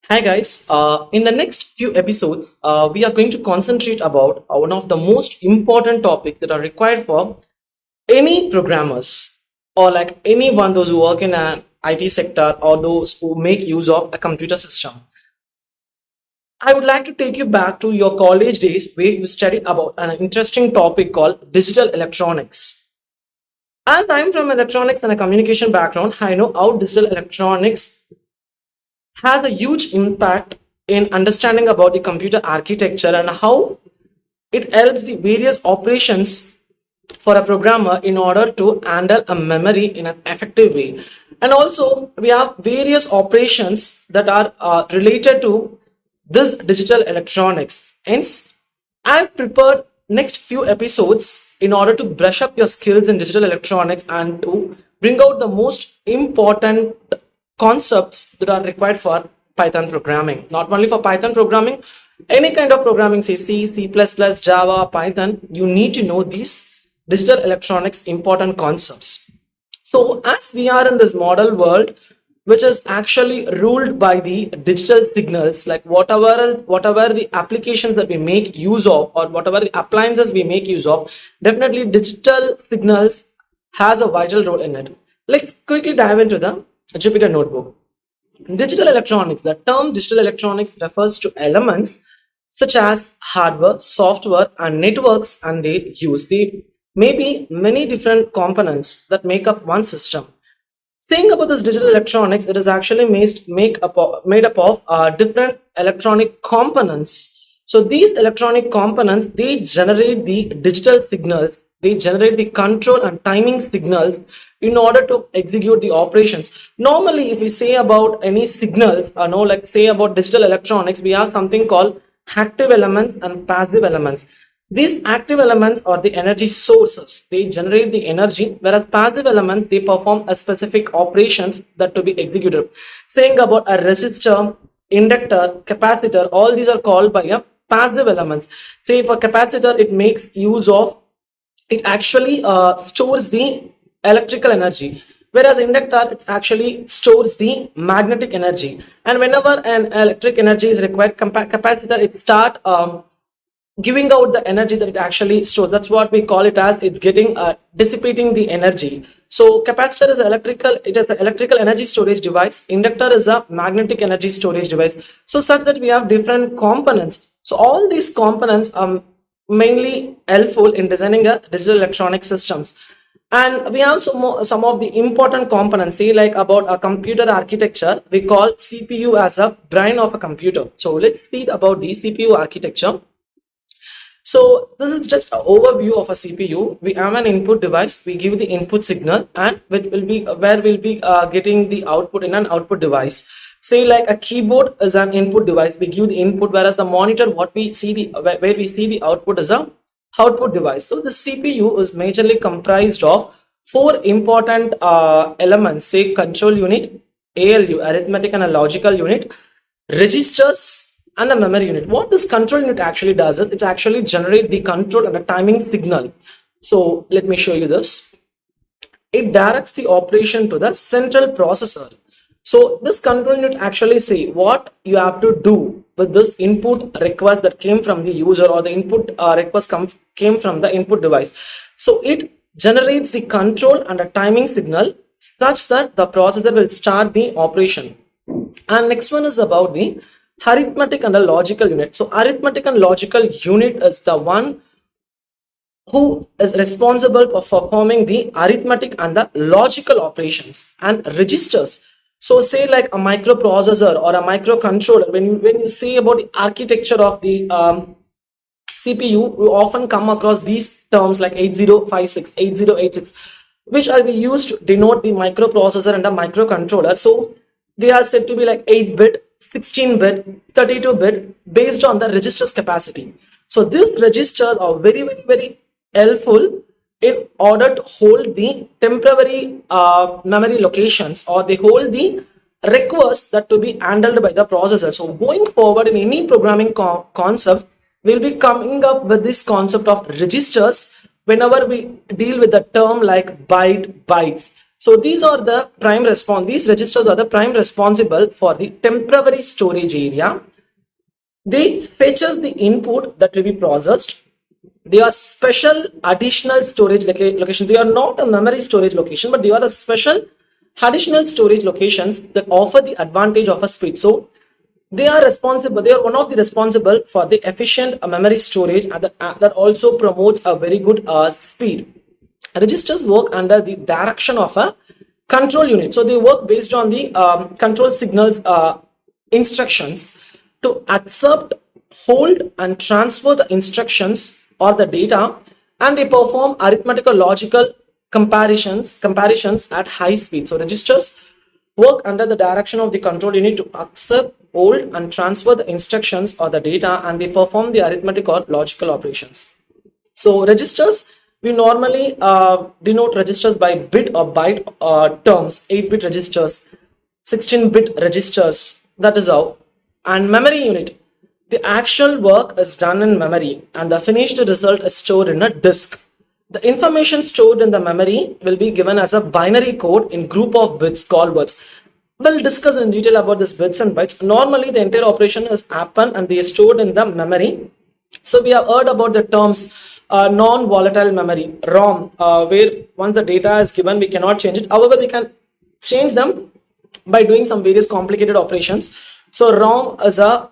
Hi guys, in the next few episodes, we are going to concentrate about one of the most important topic that are required for any programmers or like anyone those who work in an IT sector or those who make use of a computer system. I would like to take you back to your college days where you studied about an interesting topic called digital electronics. As I'm from electronics and a communication background, I know how digital electronics has a huge impact in understanding about the computer architecture and how it helps the various operations for a programmer in order to handle a memory in an effective way. And also we have various operations that are related to this digital electronics. Hence I've prepared next few episodes in order to brush up your skills in digital electronics and to bring out the most important concepts that are required for Python programming. Not only for Python programming, any kind of programming, say C, C++, Java, Python, you need to know these digital electronics important concepts. So as we are in this model world, which is actually ruled by the digital signals, like whatever the applications that we make use of or whatever the appliances we make use of, definitely digital signals has a vital role in it. Let's quickly dive into the Jupyter notebook. Digital electronics, the term digital electronics refers to elements such as hardware, software, and networks and their use. There may be many different components that make up one system. Saying about this digital electronics, it is actually made up of different electronic components. So these electronic components, they generate the digital signals, they generate the control and timing signals in order to execute the operations. Normally, if we say about any signals, no, like say about digital electronics, we have something called active elements and passive elements. These active elements are the energy sources. They generate the energy, whereas passive elements, they perform a specific operations that to be executed. Saying about a resistor, inductor, capacitor, all these are called by a passive elements. Say for capacitor, it makes use of, it actually stores the electrical energy, whereas inductor, it actually stores the magnetic energy. And whenever an electric energy is required, capacitor, it start giving out the energy that it actually stores. That's what we call it as, it's getting dissipating the energy. So capacitor is electrical, it is an electrical energy storage device. Inductor is a magnetic energy storage device. So such that we have different components. So all these components are mainly helpful in designing a digital electronic systems. And we have some of the important components, say like about a computer architecture, we call CPU as a brain of a computer. So let's see about the CPU architecture. So this is just an overview of a CPU. We have an input device, we give the input signal, and which will be where we'll be getting the output in an output device. Say like a keyboard is an input device, we give the input, whereas the monitor, what we see the where we see the output is a output device. So the CPU is majorly comprised of four important elements, say control unit, ALU, arithmetic and a logical unit, registers, and a memory unit. What this control unit actually does is it actually generate the control and a timing signal. So let me show you this. It directs the operation to the central processor. So this control unit actually say what you have to do with this input request that came from the user, or the input request came from the input device. So it generates the control and a timing signal such that the processor will start the operation. And next one is about the arithmetic and a logical unit. So arithmetic and logical unit is the one who is responsible for performing the arithmetic and the logical operations. And registers, so say like a microprocessor or a microcontroller, when you say about the architecture of the CPU, we often come across these terms like 8056, 8086, which are we used to denote the microprocessor and a microcontroller. So they are said to be like 8-bit, 16-bit, 32-bit based on the registers capacity. So these registers are very helpful in order to hold the temporary memory locations, or they hold the requests that to be handled by the processor. So going forward in any programming concept, we'll be coming up with this concept of registers whenever we deal with the term like bytes. So these are the prime response. These registers are the prime responsible for the temporary storage area. They fetches the input that will be processed. They are special additional storage locations. They are not a memory storage location, but they are the special additional storage locations that offer the advantage of a speed. So they are responsible. They are one of the responsible for the efficient memory storage, and that also promotes a very good speed. Registers work under the direction of a control unit. So they work based on the control signals instructions to accept, hold, and transfer the instructions or the data, and they perform arithmetical logical comparisons at high speed. So registers work under the direction of the control unit to accept, hold, and transfer the instructions or the data, and they perform the arithmetic or logical operations. So registers, we normally denote registers by bit or byte terms, 8-bit registers, 16-bit registers, that is how. And memory unit, the actual work is done in memory and the finished result is stored in a disk. The information stored in the memory will be given as a binary code in group of bits called words. We'll discuss in detail about this bits and bytes. Normally the entire operation is happen and they are stored in the memory. So we have heard about the terms non-volatile memory, ROM, where once the data is given we cannot change it. However, we can change them by doing some various complicated operations. So ROM is a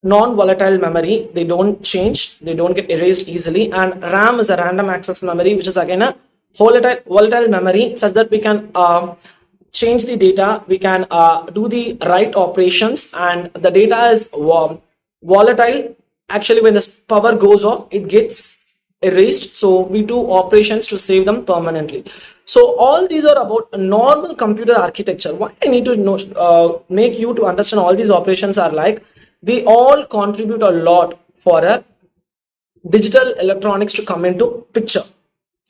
non-volatile memory. They don't change, they don't get erased easily. And RAM is a random access memory, which is again a volatile memory, such that we can change the data, we can do the right operations, and the data is volatile. Actually, when the power goes off, it gets erased. So we do operations to save them permanently. So all these are about a normal computer architecture. What I need to know, make you to understand all these operations are like, they all contribute a lot for a digital electronics to come into picture.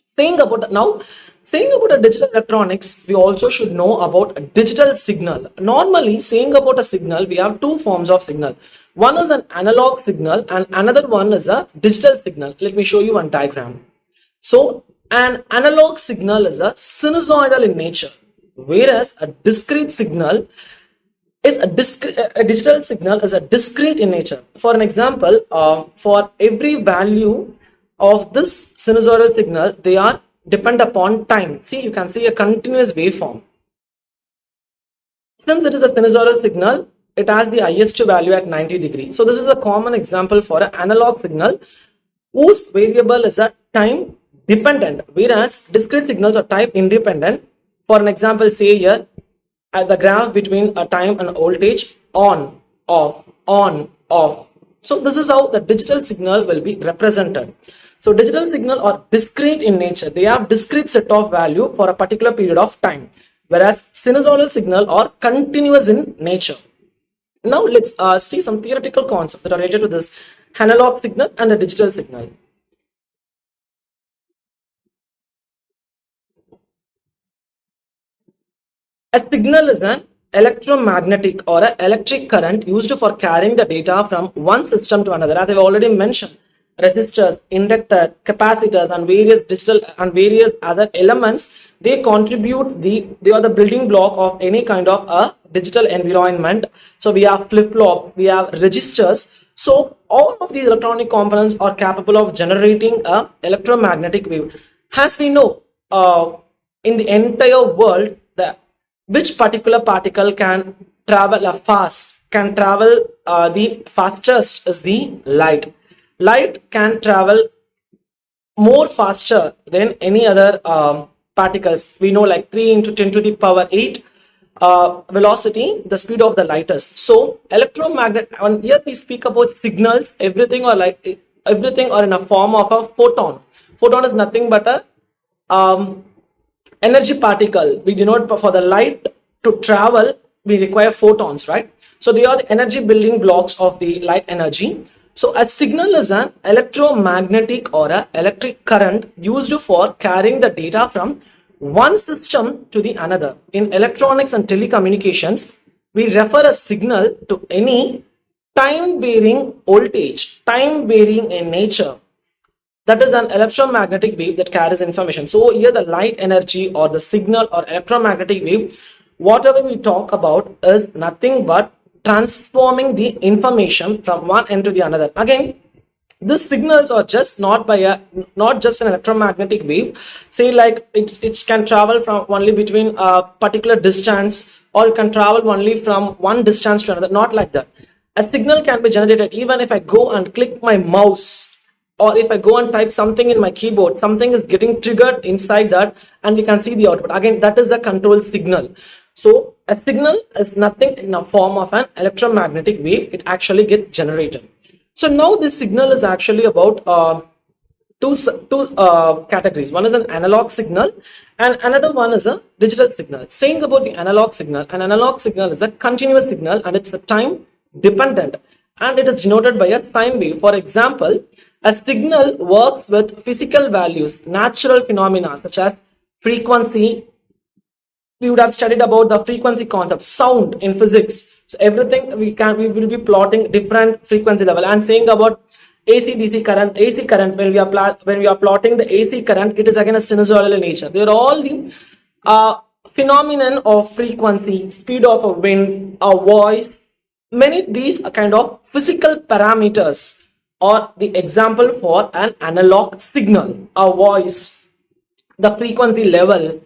Saying about a digital electronics, we also should know about a digital signal. Normally, saying about a signal, we have two forms of signal. One is an analog signal and another one is a digital signal. Let me show you one diagram. So an analog signal is a sinusoidal in nature, whereas a discrete signal is a digital signal is a discrete in nature. For an example, for every value of this sinusoidal signal, they are depend upon time. See, you can see a continuous waveform. Since it is a sinusoidal signal, it has the highest value at 90 degrees. So this is a common example for an analog signal whose variable is a time dependent, whereas discrete signals are time independent. For an example, say here, at the graph between a time and voltage, on, off, on, off. So this is how the digital signal will be represented. So digital signal are discrete in nature. They have discrete set of value for a particular period of time, whereas sinusoidal signal are continuous in nature. Now let's see some theoretical concepts that are related to this analog signal and a digital signal. A signal is an electromagnetic or an electric current used for carrying the data from one system to another. As I've already mentioned, resistors, inductor, capacitors, and various other elements, they contribute they are the building block of any kind of a digital environment. So we have flip-flops, we have registers. So all of these electronic components are capable of generating a electromagnetic wave. As we know, in the entire world, which particular particle can travel the fastest is the light. Light can travel more faster than any other particles. We know, like 3 into 10 to the power 8 velocity, the speed of the light is. So electromagnet, and here we speak about signals, everything are in a form of a photon. Photon is nothing but a energy particle. We denote for the light to travel, we require photons, right? So they are the energy building blocks of the light energy. So a signal is an electromagnetic or an electric current used for carrying the data from one system to the another. In electronics and telecommunications, we refer a signal to any time varying voltage, time varying in nature, that is an electromagnetic wave that carries information. So here the light energy or the signal or electromagnetic wave, whatever we talk about, is nothing but transforming the information from one end to the another. Again, these signals are just not just an electromagnetic wave. Say like it can travel from only between a particular distance, or it can travel only from one distance to another. Not like that. A signal can be generated even if I go and click my mouse, or if I go and type something in my keyboard, something is getting triggered inside that, and we can see the output. Again, that is the control signal. So a signal is nothing in a form of an electromagnetic wave. It actually gets generated. So now this signal is actually about two categories. One is an analog signal and another one is a digital signal. Saying about the analog signal, an analog signal is a continuous signal and it's the time dependent, and it is denoted by a sine wave. For example, a signal works with physical values, natural phenomena such as frequency. We would have studied about the frequency concept, sound in physics. So everything we will be plotting different frequency level, and saying about AC DC current, AC current, when we are plotting the AC current, it is again a sinusoidal in nature. They are all the phenomenon of frequency, speed of a wind, a voice. Many these are kind of physical parameters or the example for an analog signal, a voice, the frequency level,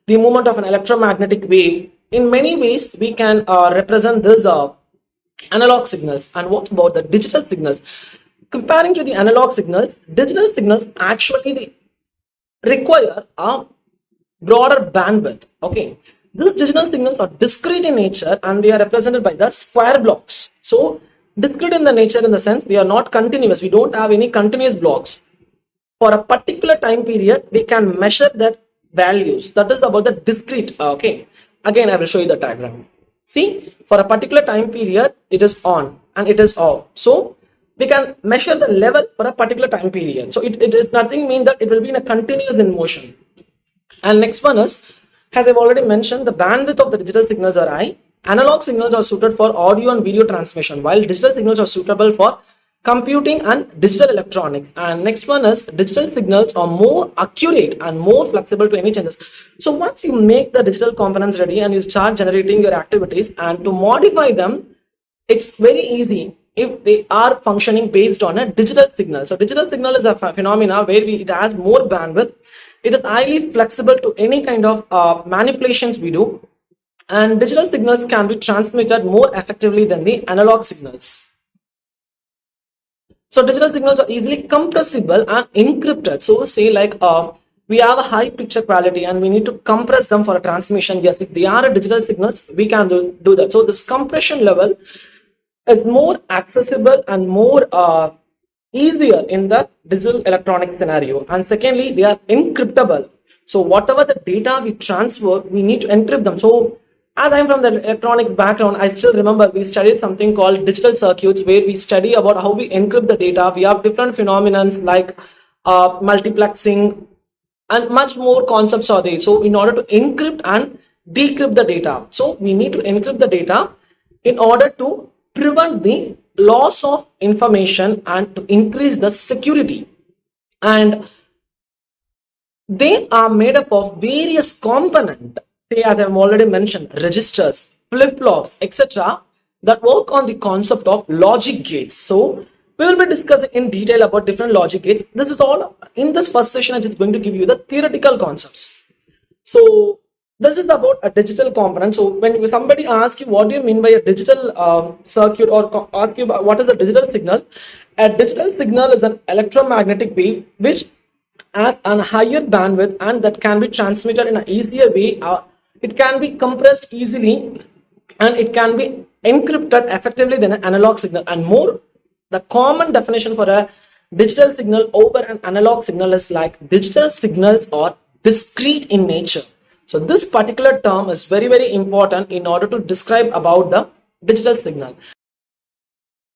the movement of an electromagnetic wave. In many ways, we can represent this analog signals. And what about the digital signals? Comparing to the analog signals, digital signals actually require a broader bandwidth. Okay, these digital signals are discrete in nature and they are represented by the square blocks. So discrete in the nature, in the sense they are not continuous. We don't have any continuous blocks. For a particular time period, we can measure that values. That is about the discrete. Okay, again I will show you the diagram. See, for a particular time period, it is on and it is off. So we can measure the level for a particular time period. So it is nothing mean that it will be in a continuous in motion. And next one is, as I've already mentioned, the bandwidth of the digital signals are high. Analog signals are suited for audio and video transmission, while digital signals are suitable for computing and digital electronics. And next one is, digital signals are more accurate and more flexible to any changes. So once you make the digital components ready and you start generating your activities, and to modify them, it's very easy if they are functioning based on a digital signal. So digital signal is a phenomena where it has more bandwidth. It is highly flexible to any kind of manipulations we do, and digital signals can be transmitted more effectively than the analog signals. So digital signals are easily compressible and encrypted. So say like we have a high picture quality and we need to compress them for a transmission. Yes, if they are digital signals, we can do that. So this compression level is more accessible and more easier in the digital electronic scenario. And secondly, they are encryptable. So whatever the data we transfer, we need to encrypt them. So as I'm from the electronics background, I still remember we studied something called digital circuits, where we study about how we encrypt the data. We have different phenomena like multiplexing and much more concepts are there. So in order to encrypt and decrypt the data, so we need to encrypt the data in order to prevent the loss of information and to increase the security. And they are made up of various components, say as I've already mentioned, registers, flip-flops, etc., that work on the concept of logic gates. So we will be discussing in detail about different logic gates. This is all in this first session. I'm just going to give you the theoretical concepts. So this is about a digital component. So when somebody asks you what do you mean by a digital circuit, or ask you about what is a digital signal, a digital signal is an electromagnetic wave which has a higher bandwidth and that can be transmitted in an easier way. It can be compressed easily and it can be encrypted effectively than an analog signal. And more, the common definition for a digital signal over an analog signal is like digital signals are discrete in nature. So this particular term is very, very important in order to describe about the digital signal.